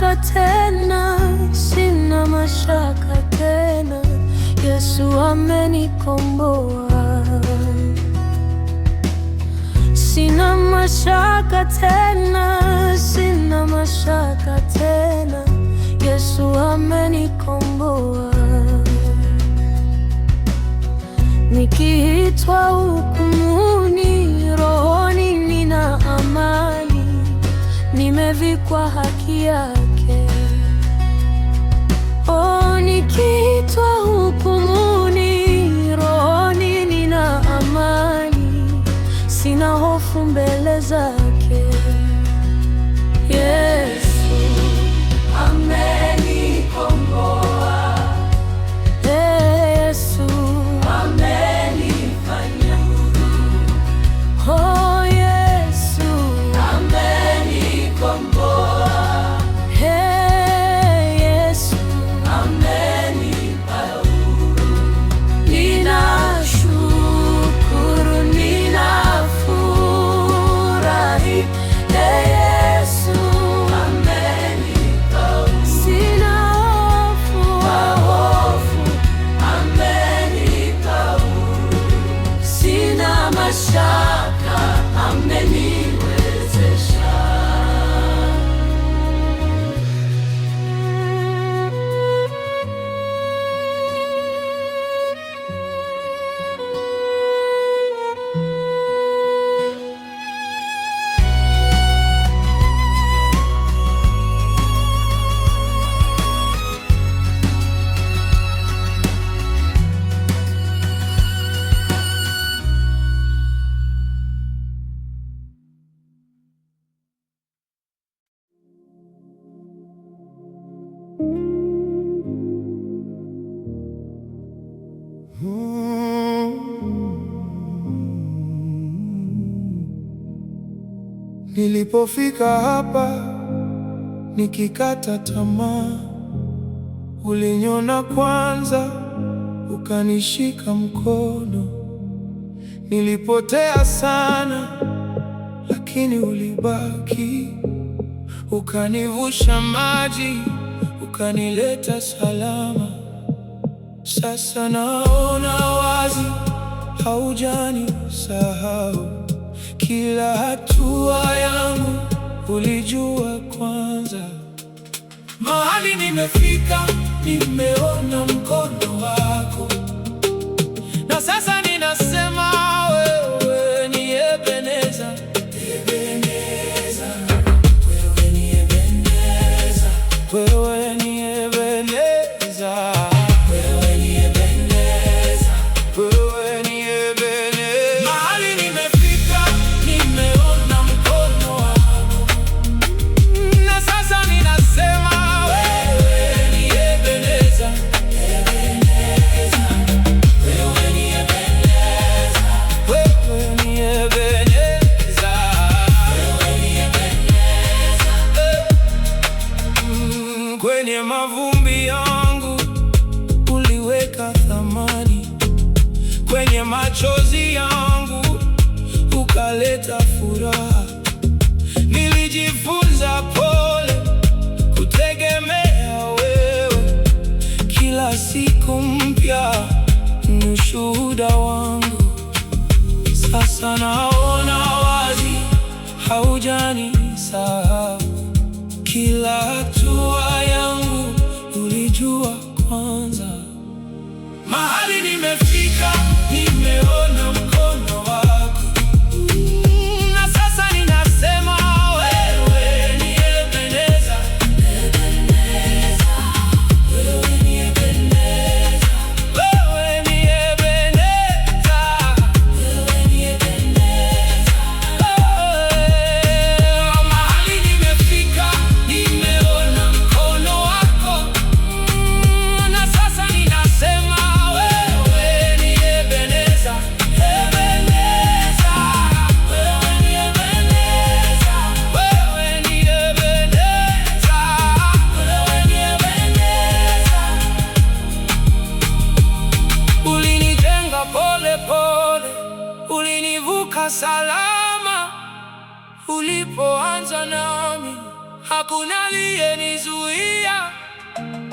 mashaka tena, sina mashaka tena. Yesu amenikomboa. Sina mashaka tena, sina mashaka tena. Yesu amenikomboa. Nikiitwa hukumuni, rohoni nina amani, nimevikwa haki yake. Oh, nikiitwa hukumuni, rohoni nina amani, sina hofu mbele zake. Yesu amenikomboa. Yesu amenifanya huru. Oh, Yesu amenikomboa. Yesu amenipa huru. Ninashukuru, ninafurahi. Yesu amenipa huru. Sina hofu, amenipa huru. Sina mashaka, ameniwezesha. Nilipofika hapa nikikata tamaa, uliniona kwanza, ukanishika mkono. Nilipotea sana, lakini ulibaki, ukanivusha maji, ukanileta salama. Sasa naona wazi, haujanisahau. Kila hatua yangu ulijua kwanza. Mahali nimefika, nimeona mkono wako, na sasa ninasema wewe ni Ebeneza. Ebeneza, wewe ni Ebeneza. Wewe ni Ebeneza. Wewe ni Ebeneza. Wewe ni Ebeneza. Mahali nimefika, nimeona mkono wako, na sasa ninasema wewe ni Ebeneza. Ebeneza. Wewe ni Ebeneza. Wewe ni Ebeneza. Wewe ni Ebeneza. Kwenye mavumbi yangu uliweka thamani, kwenye machozi yangu ukaleta furaha. Nilijifunza pole kutegemea wewe, kila siku mpya ni ushuhuda wangu. Sasa naona wazi, haujanisahau. Kila hatua yangu ulijua kwanza. Mahali nimefika, nimeona mkono wako, na sasa ninasema wewe ni Ebeneza. Ebeneza. Wewe ni Ebeneza. Wewe ni Ebeneza. Wewe ni Ebeneza. Mahali nimefika, nimeona mkono wako, na sasa ninasema wewe ni Ebeneza. Ebeneza. Wewe ni Ebeneza. Wewe ni Ebeneza. Wewe ni Ebeneza. Ulinijenga pole pole, ulinivuka salama. Ulipoanza nami hakuna aliyenizuia.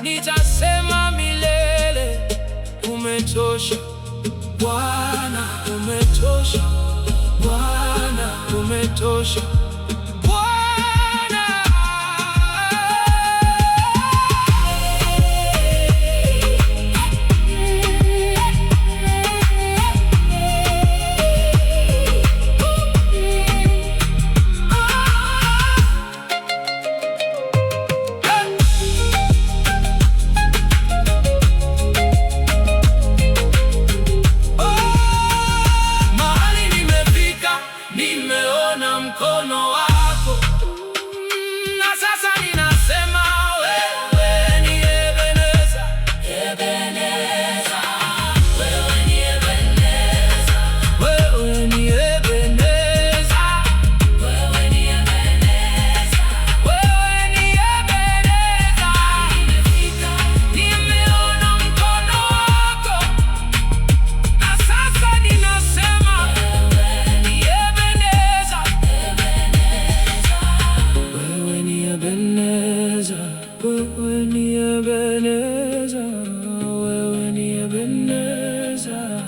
Nitasema milele, umetosha Bwana, umetosha Bwana, umetosha Bwana. Nimeona mkono wako, na sasa ninasema wewe ni Ebeneza, Ebeneza, wewe ni Ebeneza, wewe ni Ebeneza, wewe ni Ebeneza, wewe ni Ebeneza. Nimefika, nimeona mkono wako, na sasa ninasema wewe ni Ebeneza, wewe ni Ebeneza, wewe ni Ebeneza, wewe ni Ebeneza.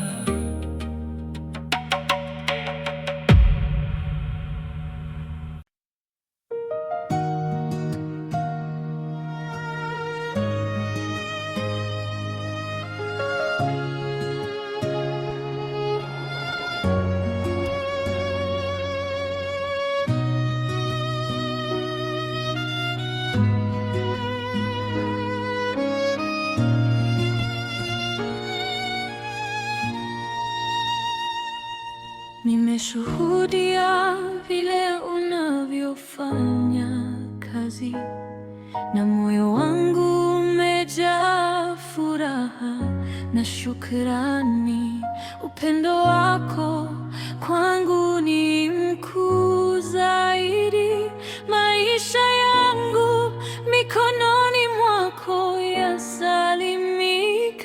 Nimeshuhudia vile unavyofanya kazi, na moyo wangu umejaa furaha na shukrani. Upendo wako kwangu ni mkuu zaidi. Maisha yangu mikononi mwako yasalimika.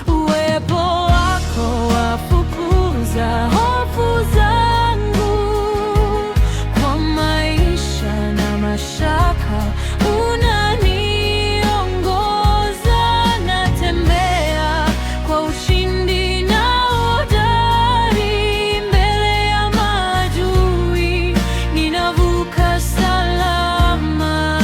Uwepo wako wafukuza hofu zangu. Kwa maisha na mashaka unaniongoza. Natembea kwa ushindi na hodari. Mbele ya maadui ninavuka salama.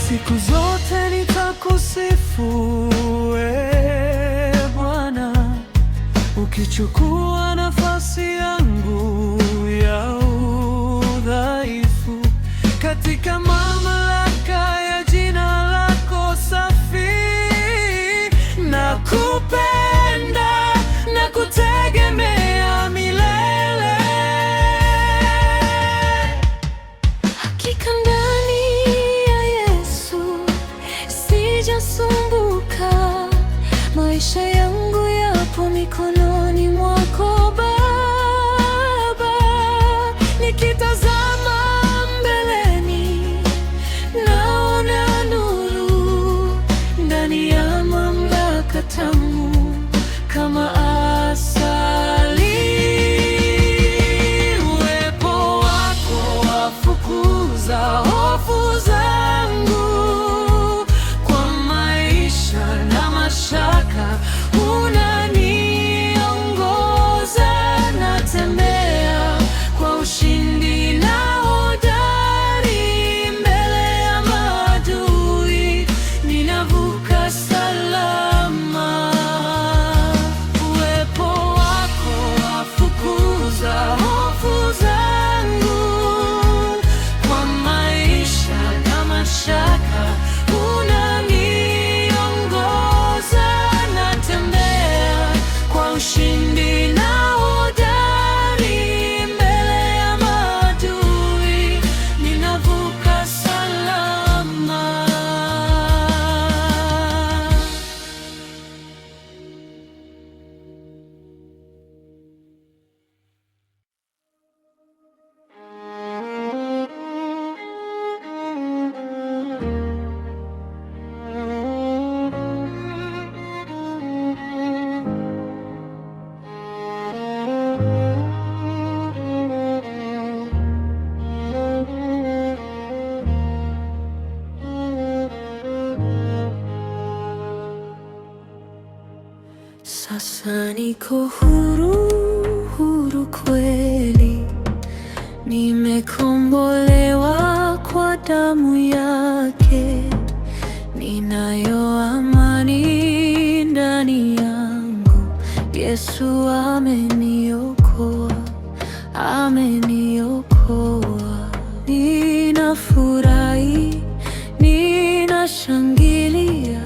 Siku zote nitakusifu Bwana, ukichukua nafasi yangu ya udhaifu, katika mamlaka ya jina lako safi. Nakupenda na kutegemea milele. Hakika ndani ya Yesu sijasumbuka. Maisha yangu yapo mikononi mwako Baba. Nikitazama mbeleni sasa niko huru, huru kweli. Nimekombolewa kwa damu yake. Ninayo amani ndani yangu. Yesu ameniokoa, ameniokoa. Ninafurahi, ninashangilia,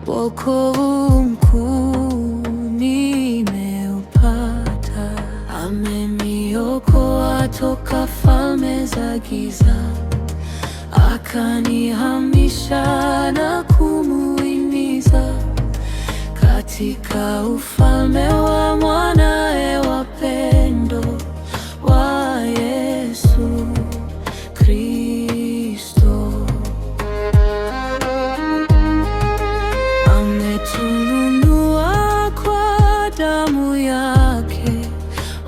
wokovu mkuu nimeupata. Ameniokoa toka falme za giza, akanihamisha na kumuhimiza katika ufalme wa mwanae wa pendo wa Yesu Kristo. Ametununua kwa damu yake,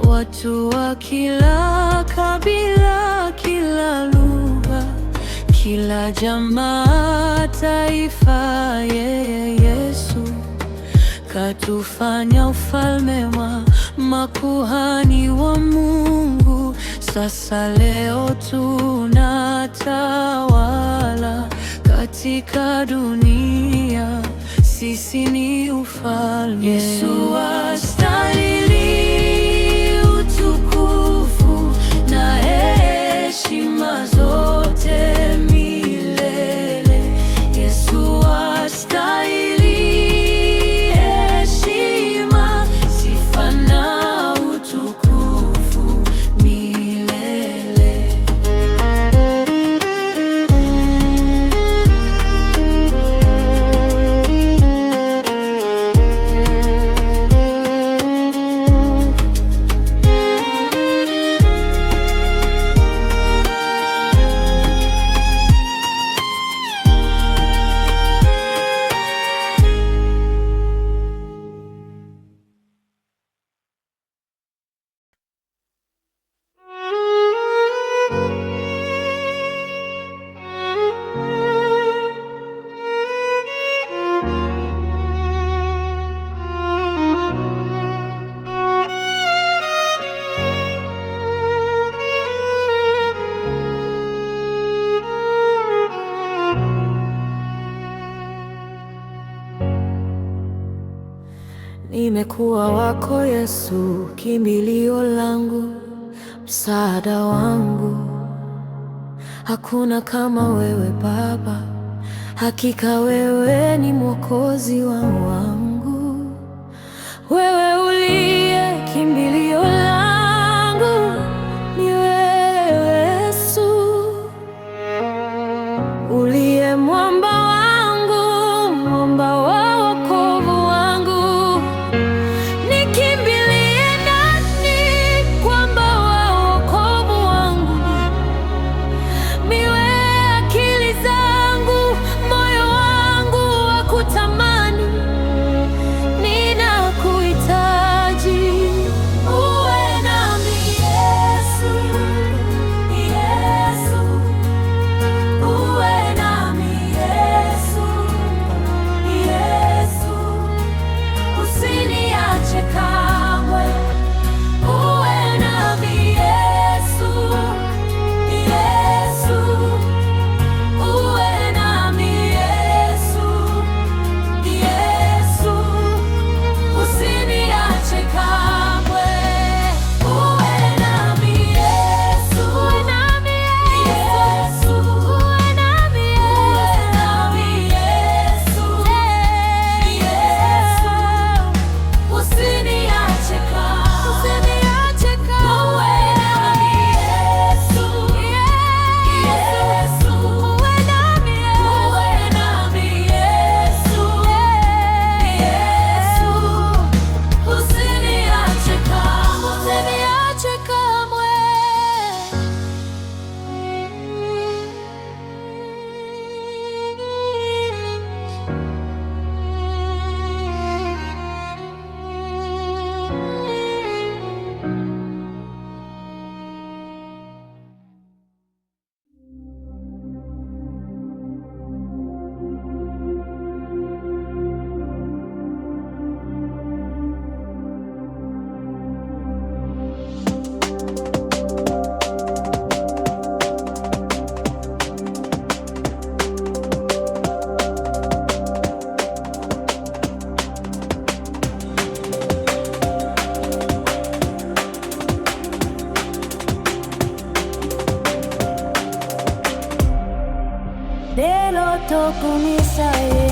watu wa kila kabila, kila lugha, kila jamaa, taifa. Yeye Yesu katufanya ufalme wa makuhani wa Mungu. Sasa leo tunatawala katika dunia, sisi ni ufalme. Yesu astahili utukufu na heshima zote milele. Yesu astahili heshima, sifa na utukufu milele. Nimekuwa wako Yesu, kimbilio langu, msaada wangu. Hakuna kama wewe Baba, hakika wewe ni Mwokozi wangu. Wewe uliye kimbilio langu, ni wewe Yesu, uliye mwamba wangu, mwamba wa wokovu wangu. Nikimbilie nani? Mwamba wa wokovu wangu. Miwe akili zangu, moyo wangu wa kutamani. tokumisaye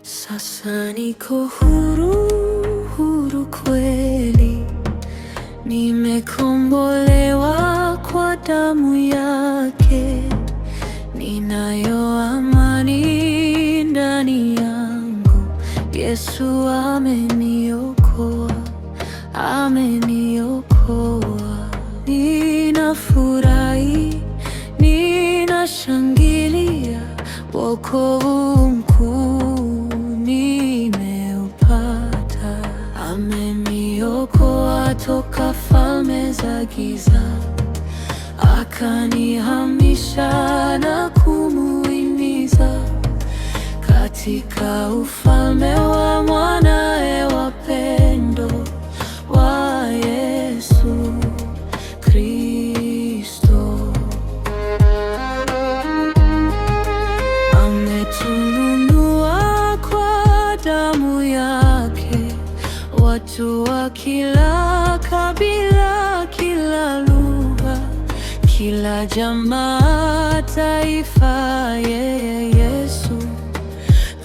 Sasa niko huru, huru kweli, nimekombolewa kwa damu yake, ninayo amani ndani yangu. Yesu ameniokoa, ameniokoa. Ninafurahi, ninashangilia, wokovu mkuu nimeupata. Ameniokoa toka falme za giza, akanihamisha na kumuingiza katika ufalme wa mwanae wa pendo, wa Yesu Kristo. Ametununua kwa damu yake, watu wa kila kabila, kila jamaa, taifa. Yeye Yesu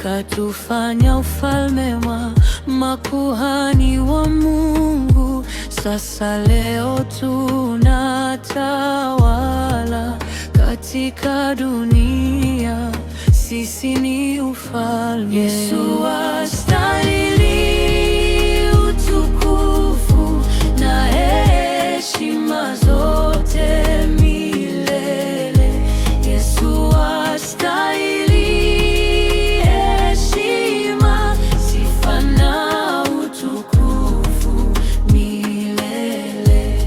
katufanya ufalme wa makuhani wa Mungu. Sasa leo tunatawala katika dunia, sisi ni ufalme. Yesu astahili utukufu na heshima zote milele. Yesu astahili heshima, sifa na utukufu milele.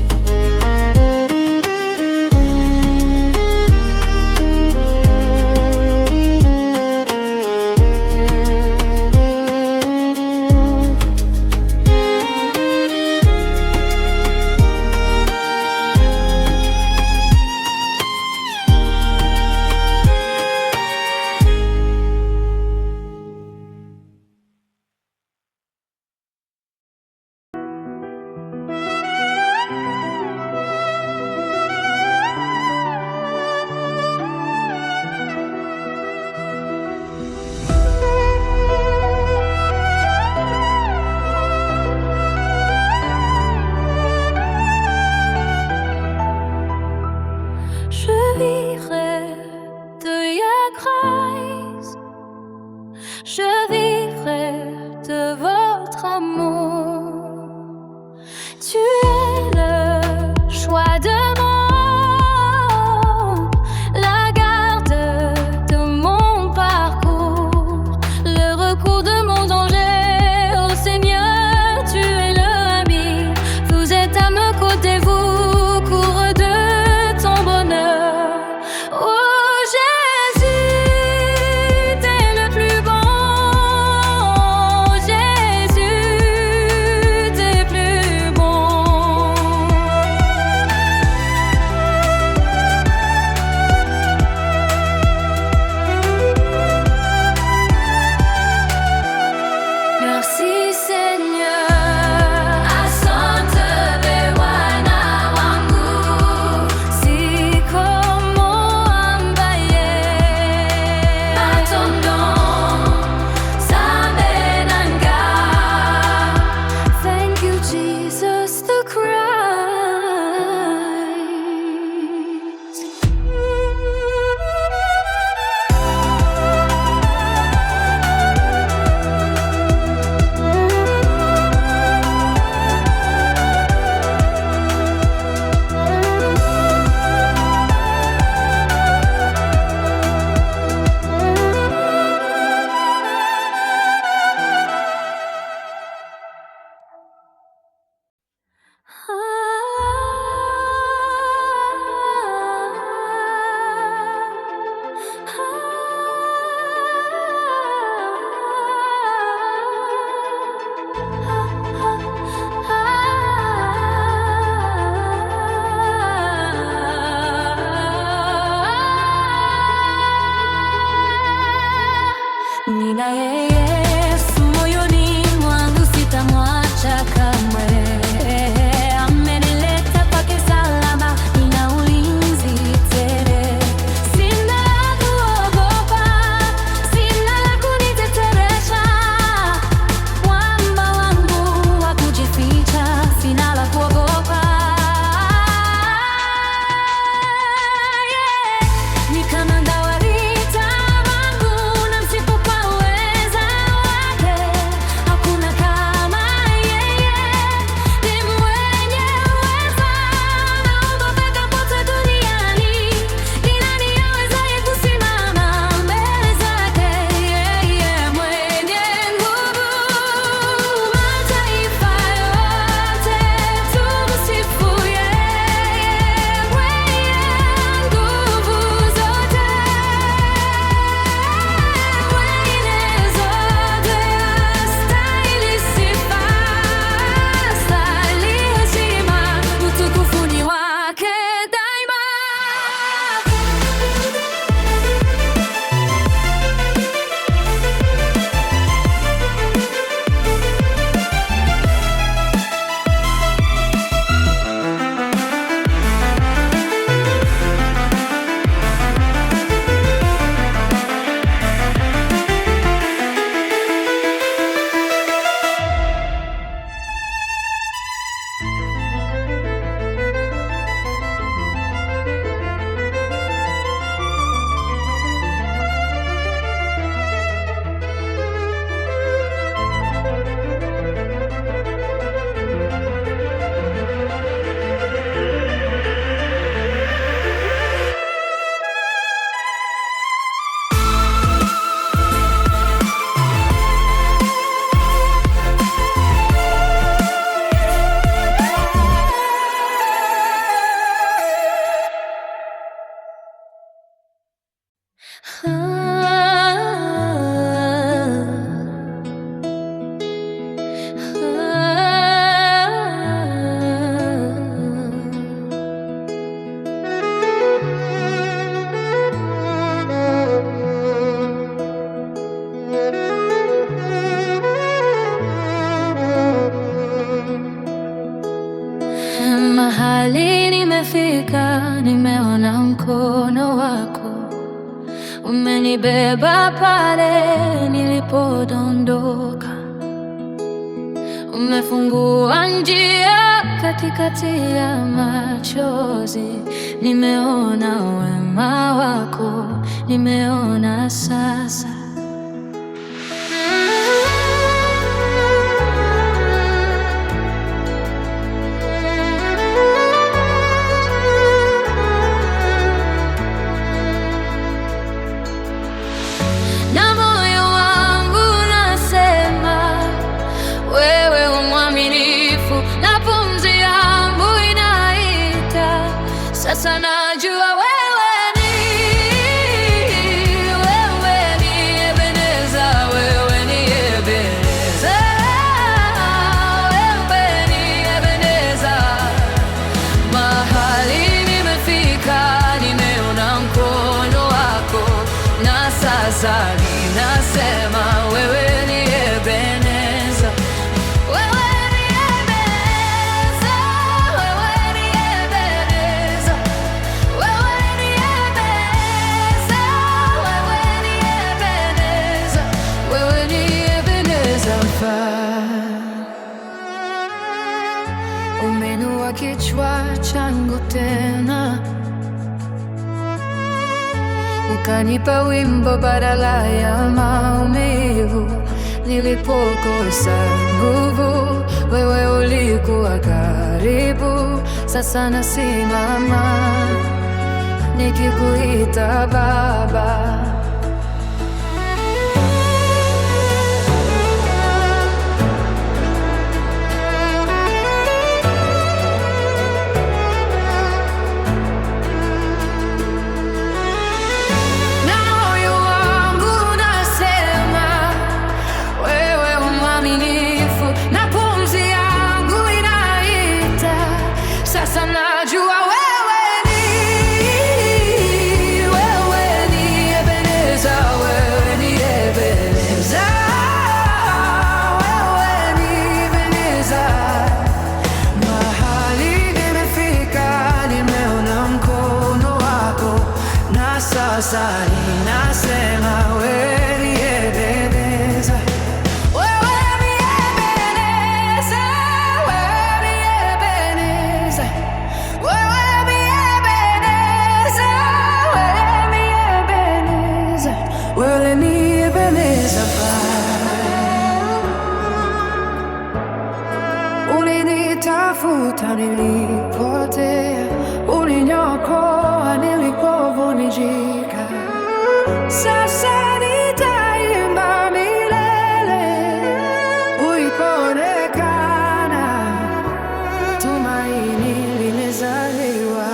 Je vivrai de votre amour. Tu es le choix de mon, la garde de mon parcours, le recours de mon danger. Oh Seigneur, tu es le ami. Vous êtes à mes côtés, vous courez de ton bonheur. Oh Jésus, t'es le plus bon. Jésus, t'es plus bon. mahali nimefika, nimeona mkono wako umenibeba pale nilipodondoka, umefungua njia katikati ya machozi. Nimeona wema wako, nimeona sasa. Na moyo wangu unasema wewe umwaminifu, na pumzi yangu inaita sasa, najua wewe ni Ebeneza, wewe ni Ebeneza, wewe ni Ebeneza. Mahali nimefika, nimeona mkono wako, na sasa ninasema wewe ni Ebeneza. Wewe ni Ebeneza, wewe ni Ebeneza, wewe ni Ebeneza, wewe ni Ebeneza, wewe ni Ebeneza. Umeinua kichwa changu tena, ukanipa wimbo badala ya maumivu. Nilipokosa nguvu, wewe ulikuwa karibu. Sasa nasimama nikikuita Baba. Sasa najua wewe ni Ebeneza, wewe ni Ebeneza, wewe ni Ebeneza. Mahali nimefika, nimeona mkono wako, na sasa ninasema wewe ni Ebeneza. Wewe ni Ebeneza, ulinitafuta nilipotea, uliniokoa nilipovunjika. Sasa nitaimba milele, ulipoonekana tumaini limezaliwa.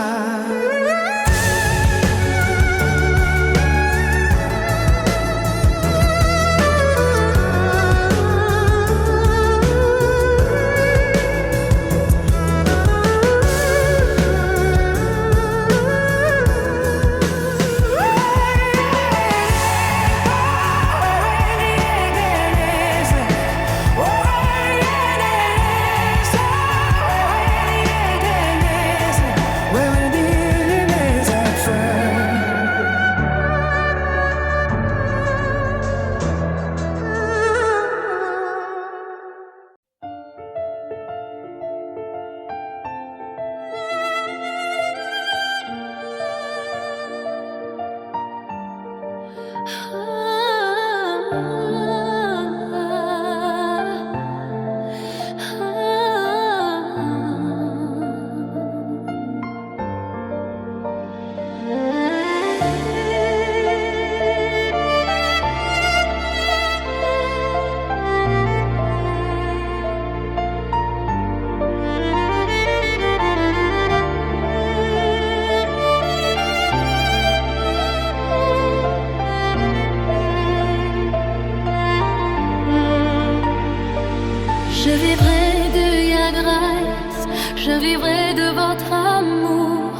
Je vivrai de ya grâce, je vivrai de votre amour.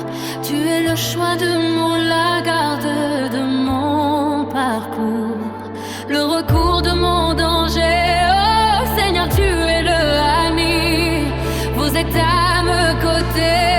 Tu es le choix de mon, la garde de mon parcours, le recours de mon danger. Oh Seigneur, tu es le ami, vous êtes à mes côtés.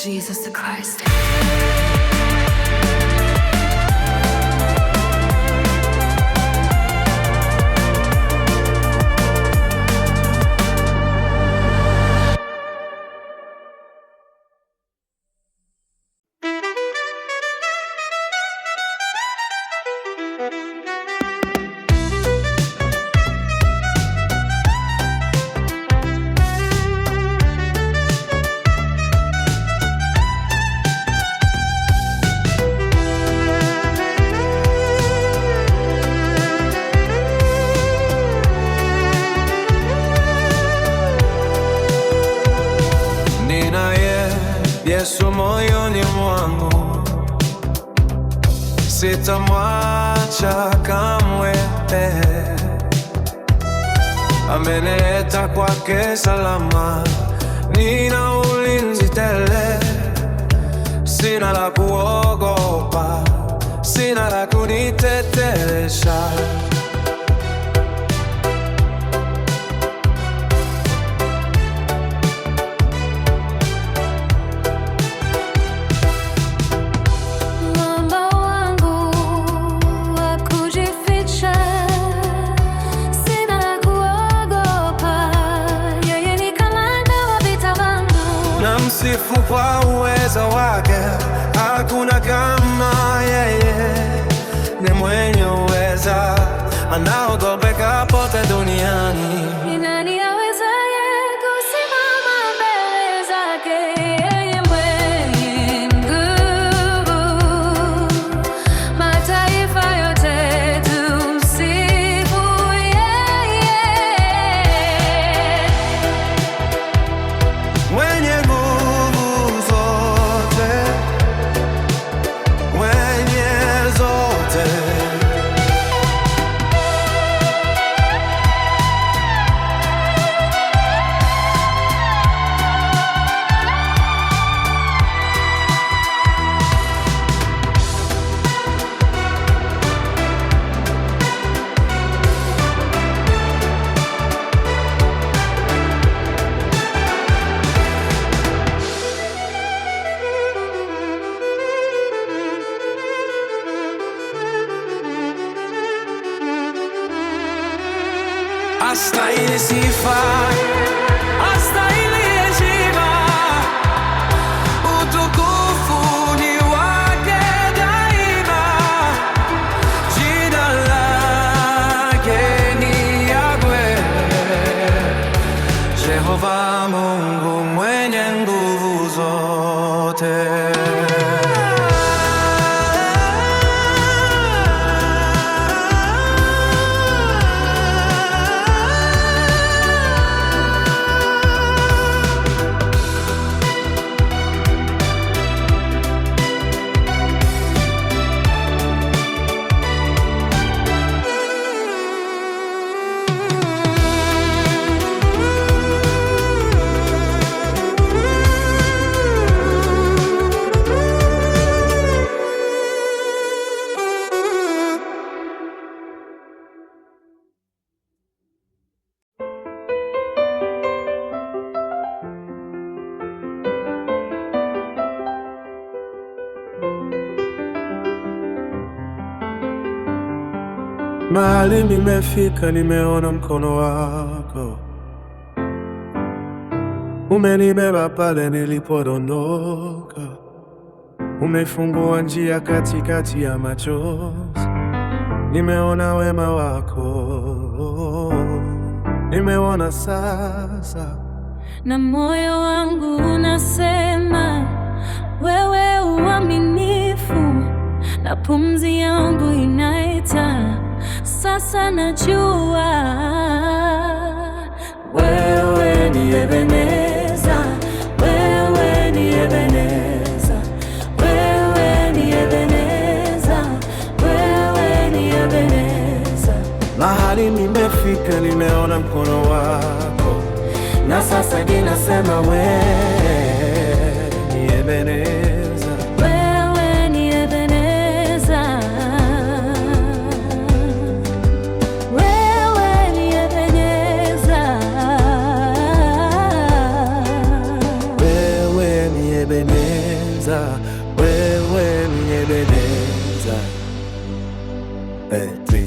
Jesus the Christ. Yesu moyoni mwangu, sitamwacha kamwe. Amenileta kwake salama, nina ulinzi tele. Sina la kuogopa, sina la kuniteteresha. Namsifu kwa uweza wake, hakuna kama yeye. Ni mwenye uweza, anaogopeka pote duniani. Ni nani awezaye kusimama mbele zake? Yeye mwenye nguvu, mataifa yote tumsifu yeye. Mwenye astahili sifa, astahili heshima, utukufu ni wake daima. Jina lake ni Yahweh, Jehova Mungu mwenye nguvu zote. Mahali nimefika, nimeona mkono wako, umenibeba pale nilipodondoka, umefungua njia katikati ya machozi. Nimeona wema wako, nimeona sasa, na moyo wangu unasema wewe uaminifu, na pumzi yangu inaita sasa. Najua wewe ni Ebeneza, wewe ni Ebeneza, wewe ni Ebeneza, wewe ni Ebeneza. mahali nimefika, nimeona mkono wako, na sasa ninasema wewe ni Ebeneza, wewe ni Ebeneza, wewe ni Ebeneza, wewe ni Ebeneza. Petri.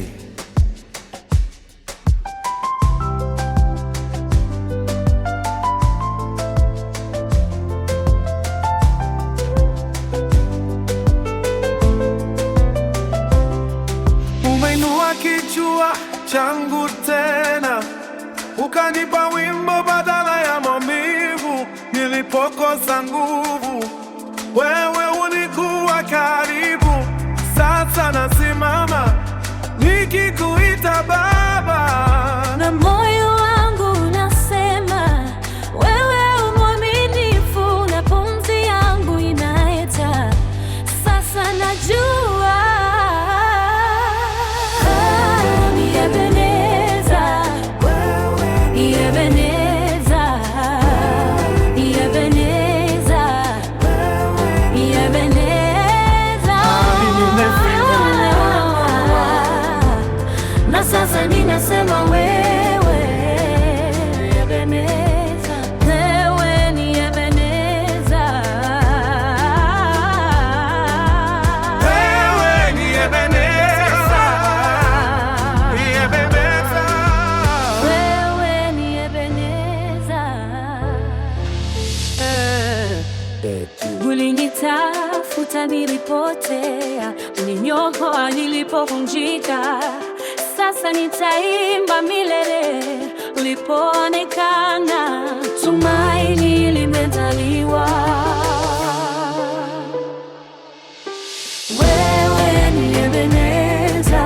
Umeinua kichwa changu tena, ukanipa wimbo badala ya maumivu. Nilipokosa nguvu, wewe ulikuwa karibu. Sasa nasimama nikikuita Baba, na moyo wangu unasema wewe umwaminifu, na pumzi yangu inaita sasa najua ni Ebeneza, ni Ebeneza, ni Ebeneza, ni Ebeneza. Na sasa ninasema wewe ni Ebeneza, wewe ni Ebeneza, wewe ni Ebeneza, ni Ebeneza, wewe ni Ebeneza. Ulinitafuta nilipotea, uliniokoa nilipovunjika. Sasa nitaimba milele, ulipoonekana tumaini limetaliwa. Wewe ni Ebeneza,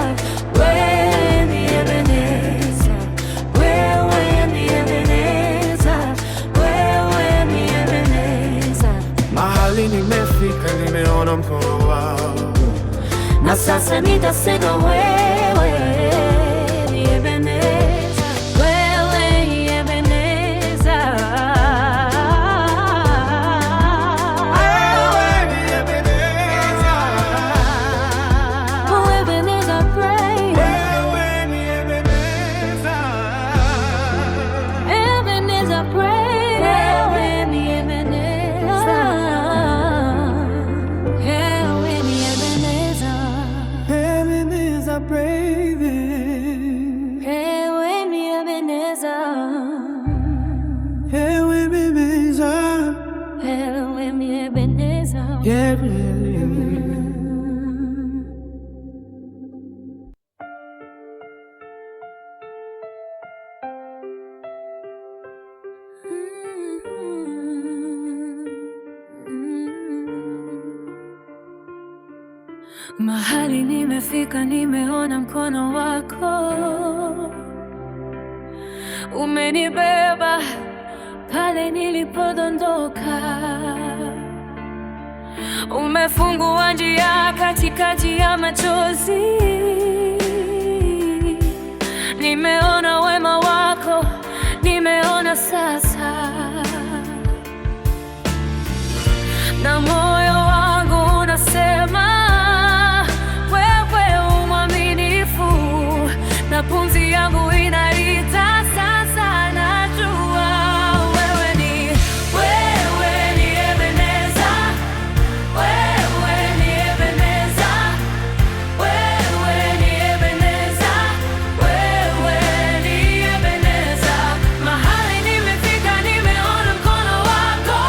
wewe ni Ebeneza, wewe ni Ebeneza, wewe ni Ebeneza. Mahali nimefika, nimeona mkono wako, na sasa nitasema wewe ni Ebeneza, wewe ni Ebeneza, wewe ni Ebeneza, oh Ebeneza pray, wewe ni Ebeneza, Ebeneza pray, wewe ni Ebeneza, wewe ni Ebeneza, Ebeneza baby, wewe ni Ebeneza, wewe ni Ebeneza, wewe ni Ebeneza. yeah, really. Mahali nimefika, nimeona mkono wako, umenibeba pale nilipodondoka, umefungua njia katikati ya machozi. Nimeona wema wako, nimeona sasa, na moyo wangu unasema na pumzi yangu inaita sasa najua wewe ni Ebeneza, wewe ni Ebeneza, wewe ni Ebeneza, wewe ni Ebeneza. Mahali nimefika, nimeona mkono wako,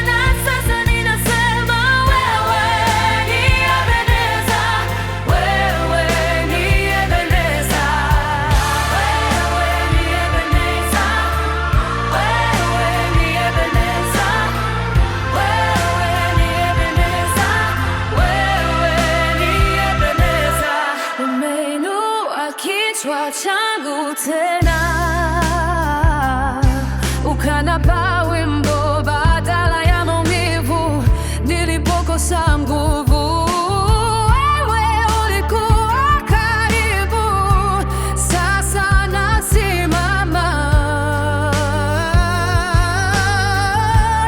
na sasa ninasema wewe ni Ebeneza, wewe ni Ebeneza, wewe ni Ebeneza, wewe ni Ebeneza, wewe ni Ebeneza, wewe ni Ebeneza. Umeinua kichwa changu tena, ukanapa wimbo badala ya maumivu. Nilipokosa nguvu, wewe ulikuwa karibu. Sasa nasimama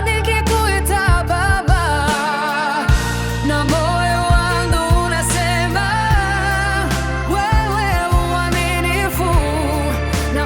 nikikuita Baba, na moyo wangu unasema wewe uaminifu, na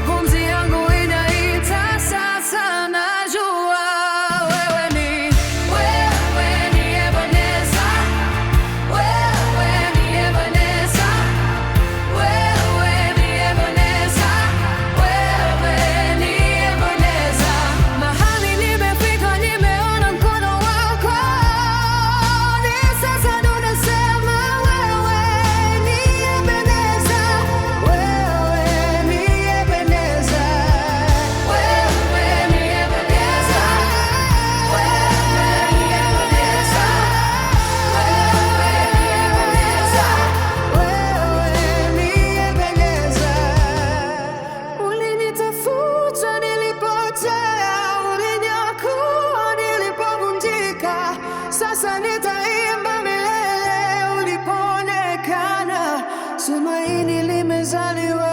tumaini limezaliwa.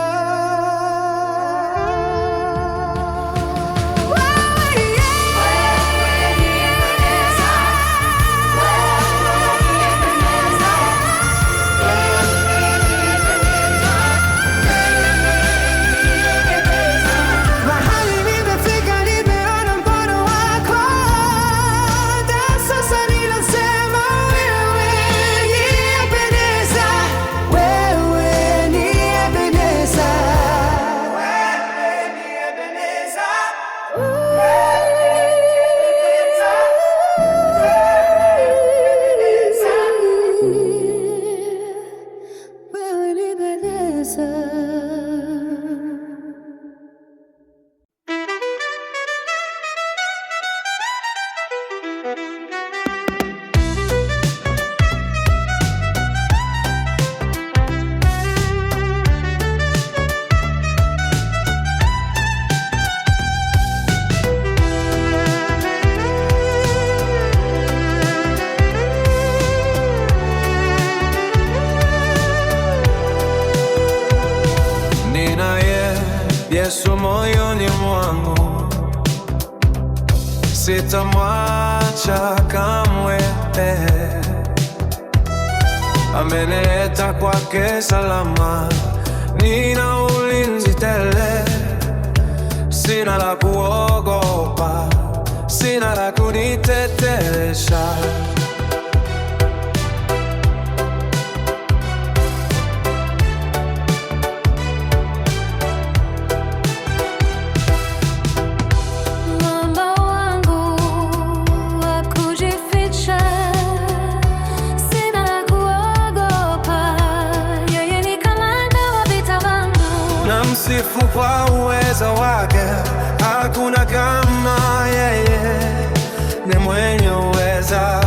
Yesu moyoni mwangu, sitamwacha kamwe. Amenileta kwake salama, nina ulinzi tele. Sina la kuogopa, sina la kuniteteresha. Namsifu kwa uwezo wake, hakuna kama yeye. Ni mwenye uweza,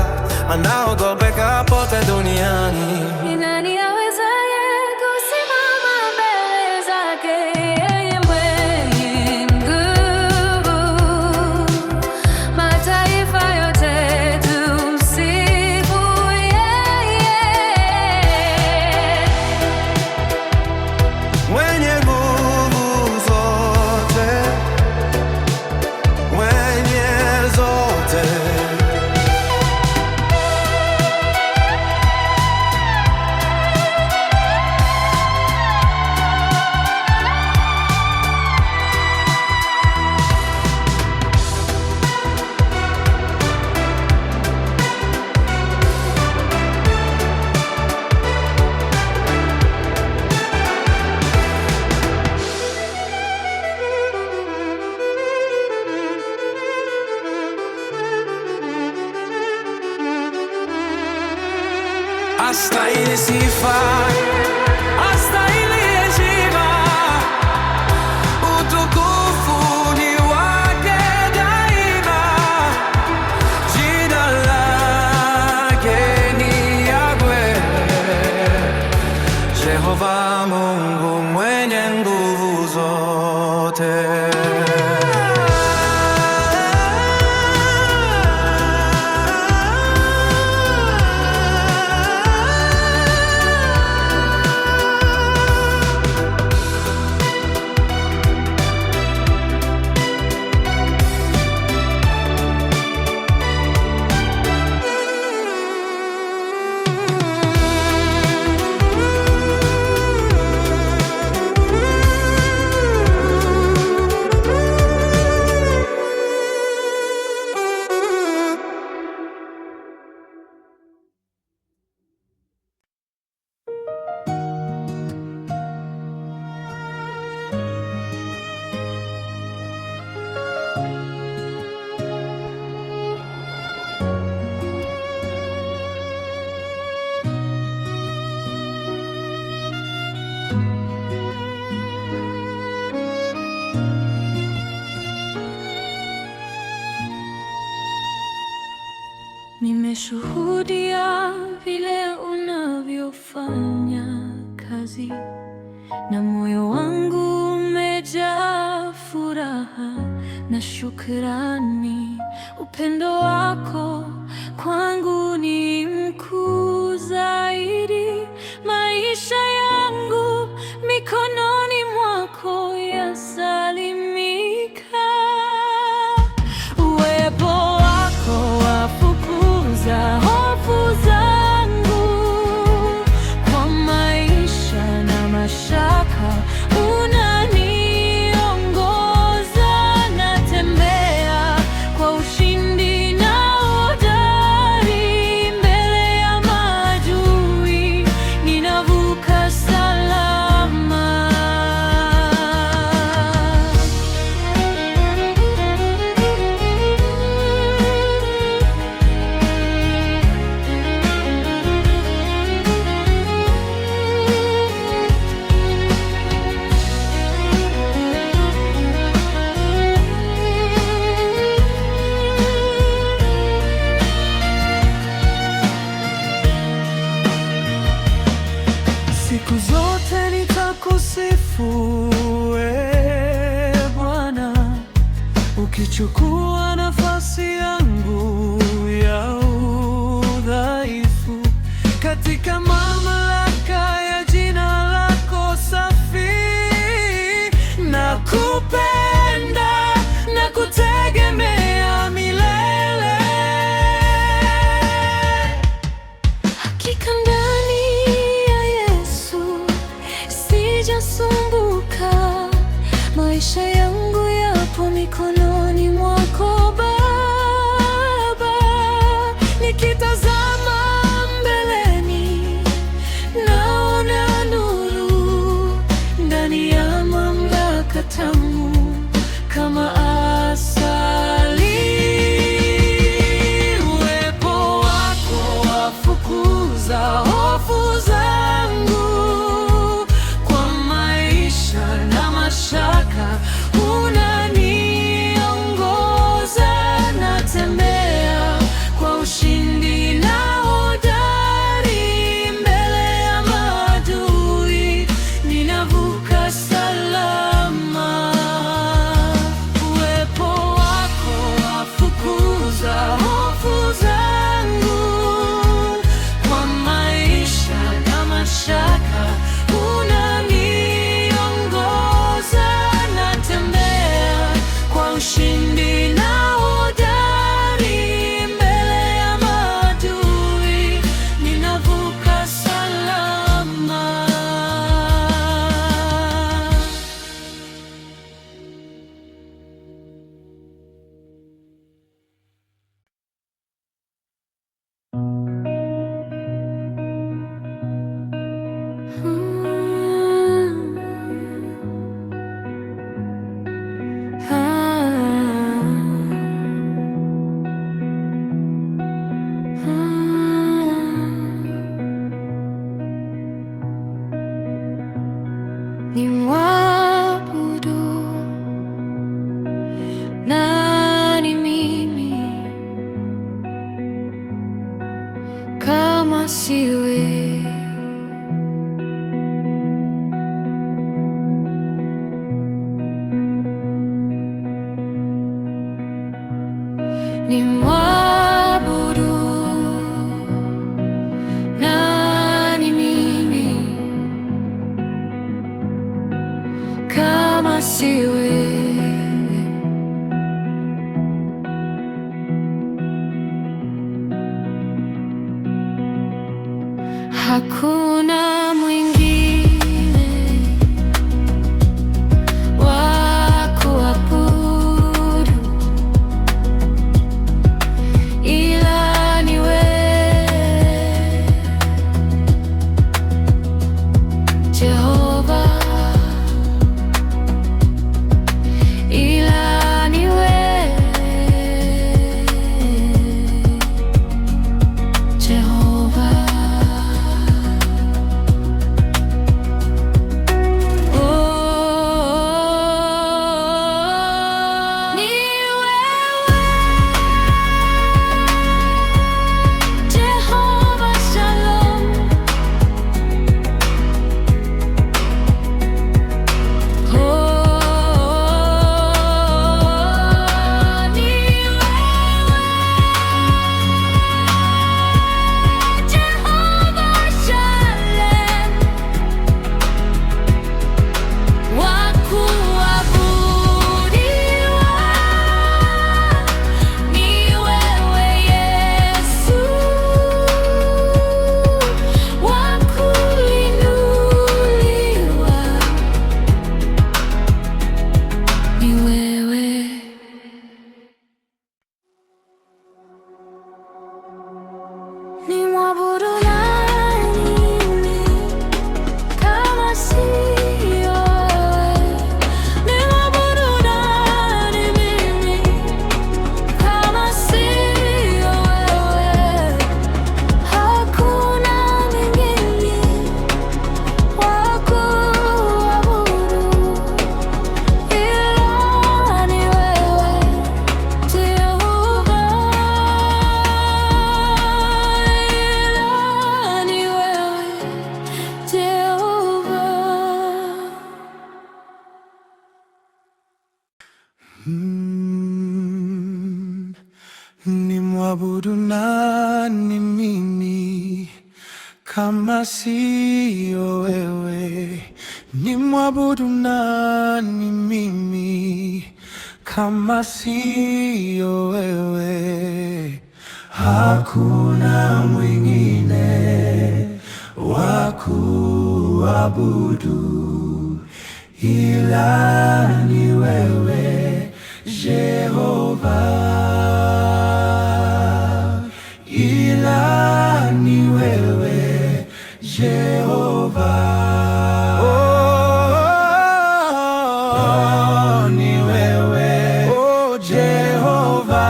anaogopeka pote duniani. Ni nani awezaye kusimama mbele zake? Yeye mwenye nguvu, mataifa yote tumsifu yeye. Mwenye astahili sifa, astahili heshima, utukufu ni wake daima. Jina lake ni Yahweh, Jehova Mungu mwenye nguvu zote. Nimeshuhudia vile unavyofanya kazi, na moyo wangu umejaa furaha na shukrani. Upendo wako kwangu ni mkuu zaidi, maisha yangu nitakusifu Bwana, ukichukua nafasi yangu ya udhaifu, katika mamlaka ya jina lako safi. Nakupenda na kutegemea milele. Hakika ndani ya Yesu sijasumbuka, maisha yangu yapo mikononi mwako Baba. Nikitazama mbeleni naona nuru, ndani ya mamlaka tamu kama asali. Uwepo wako wafukuza hofu zangu, kwa maisha na mashaka unaniongoza. Natembea kwa ushindi na hodari, mbele ya maadui ninavuka salama. Uwepo wako wafukuza hofu zangu, kwa maisha na mashaka unaniongoza. Natembea kwa ushindi na hodari, mbele ya maadui ninavuka salama. Nimwabudu nani mimi kama si wewe? Nimwabudu nani mimi kama si wewe? Hakuna mwingine wa kuabudu ila ni wewe, Jehova. Nimwabudu nani mimi kama siyo wewe? Nimwabudu nani mimi kama siyo wewe? Hakuna mwingine wa kuabudu ila ni wewe Jehova, ila ni wewe Jehova. Ni wewe Jehova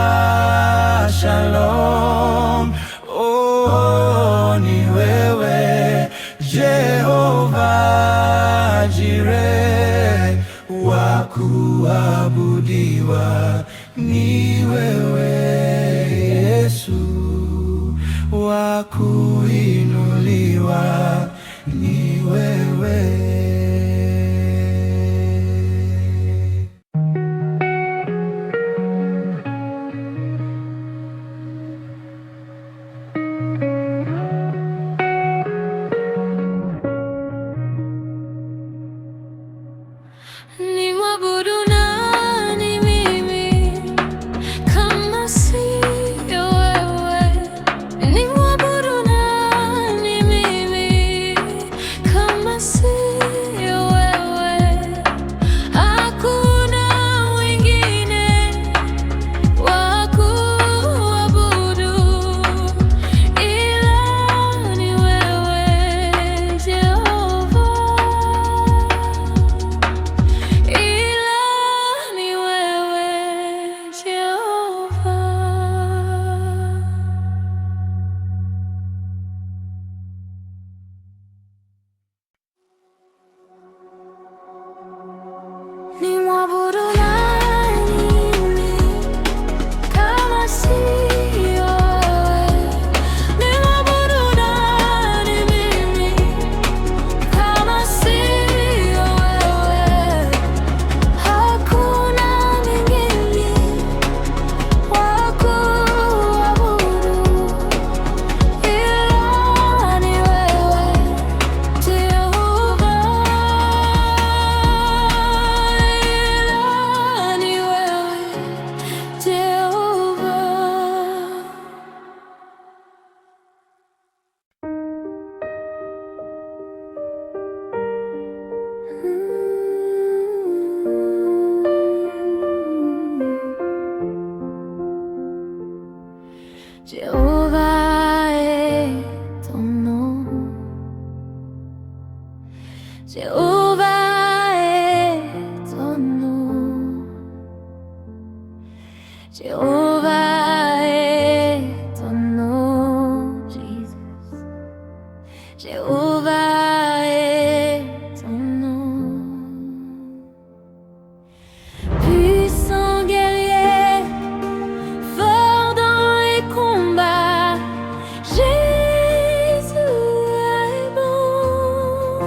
Shalom. Ni wewe Jehova Jireh, wa kuabudiwa ni wewe Yesu, wa kuinuliwa ni wewe. Nimwabudu nani mimi kama siyo wewe? Nimwabudu nani mimi kama siyo wewe? Hakuna mwingine wa kuabudu ila ni wewe Jehova. Nimwabudu nani mimi kama siyo wewe? Nimwabudu nani mimi kama siyo wewe? Hakuna mwingine wa kuabudu ila ni wewe Jehova. Jéhovah est ton nom. Jéhovah est ton nom. Jéhovah est ton nom, Jesus. Jéhovah est ton nom. Puissant guerrier, fort dans les combats, Jésus est bon.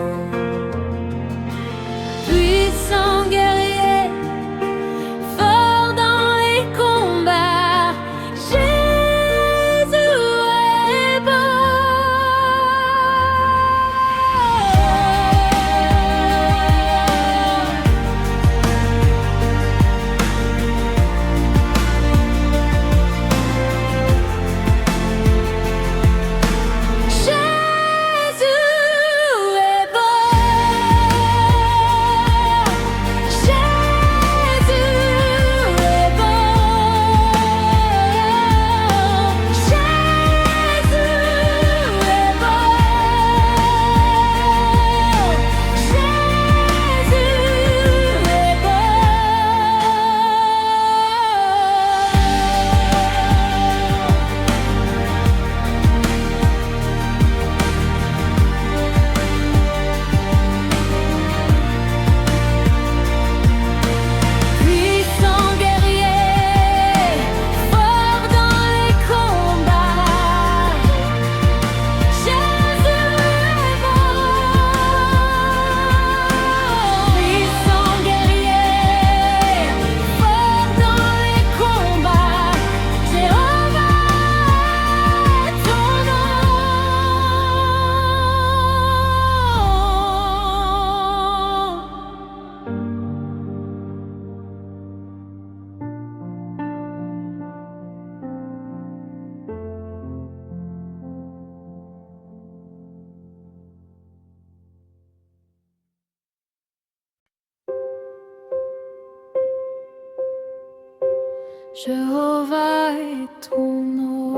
Jéhovah est ton nom.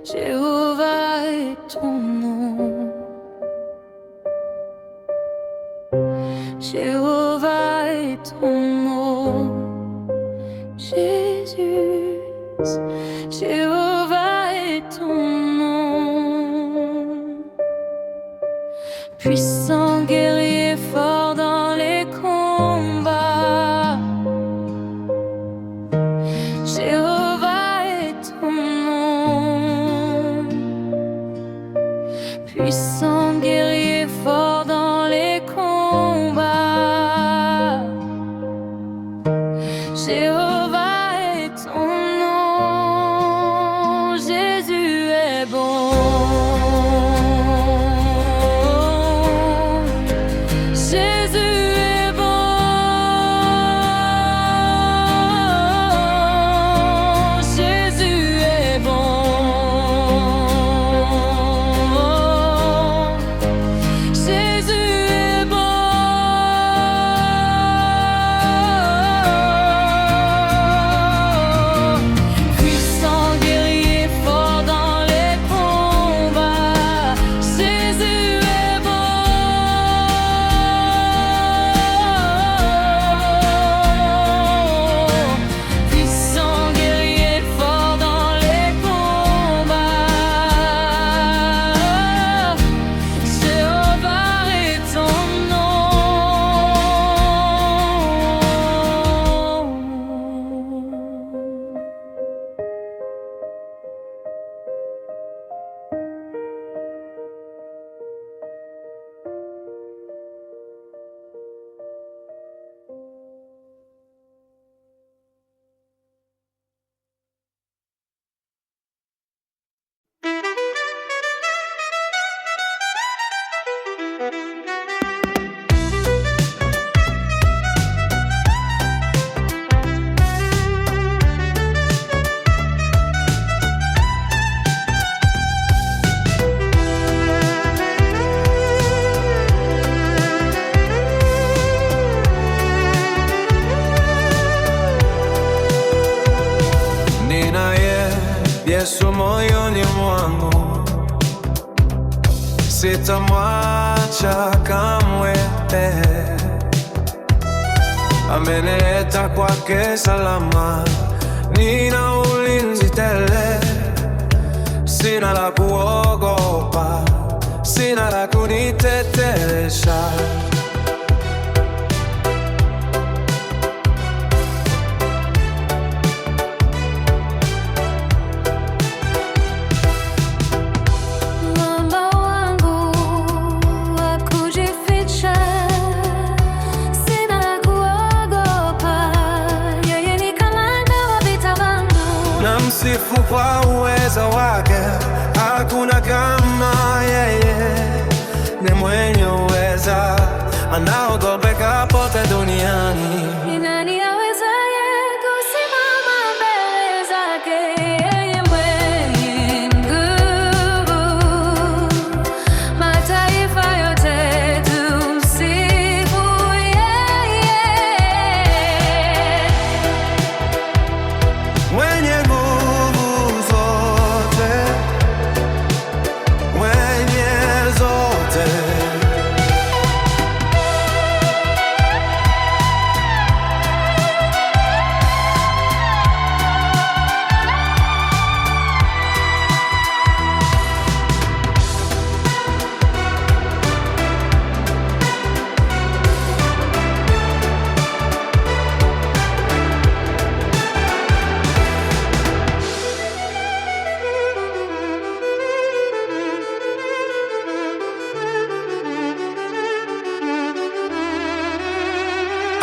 Jéhovah est ton nom. Jéhovah est ton nom. Jésus, Jéhovah est ton nom. Puissant guerrier fort dans les combats. Jéhovah est ton nom. Puissant guerrier fort dans les combats. Jéhovah est ton nom. Jésus est bon. Yesu moyoni mwangu, sitamwacha kamwe. Amenileta kwake salama, nina ulinzi tele. Sina la kuogopa, sina la kuniteteresha. Namsifu kwa uweza wake, hakuna kama yeye. Ni mwenye uweza, anaogopeka pote duniani. Ni nani awezaye kusimama mbele zake? Yeye mwenye nguvu, mataifa yote tumsifu yeye. Mwenye nguvu zote, mwenye zote.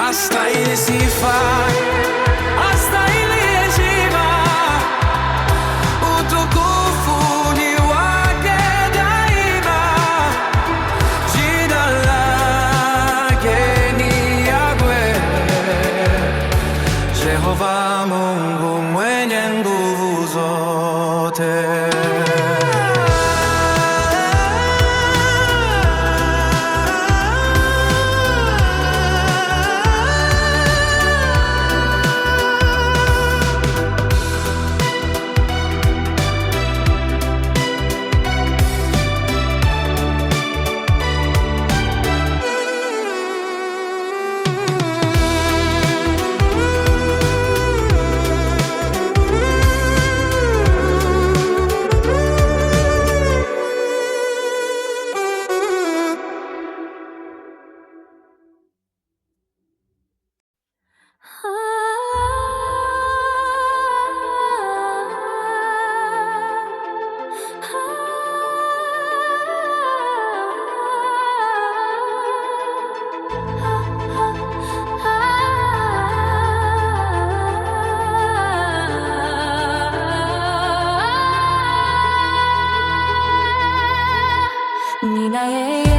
Astahili sifa, astahili heshima, utukufu ni wake daima. Jina lake ni Yahweh, Jehova Mungu mwenye nguvu zote. nina yeye.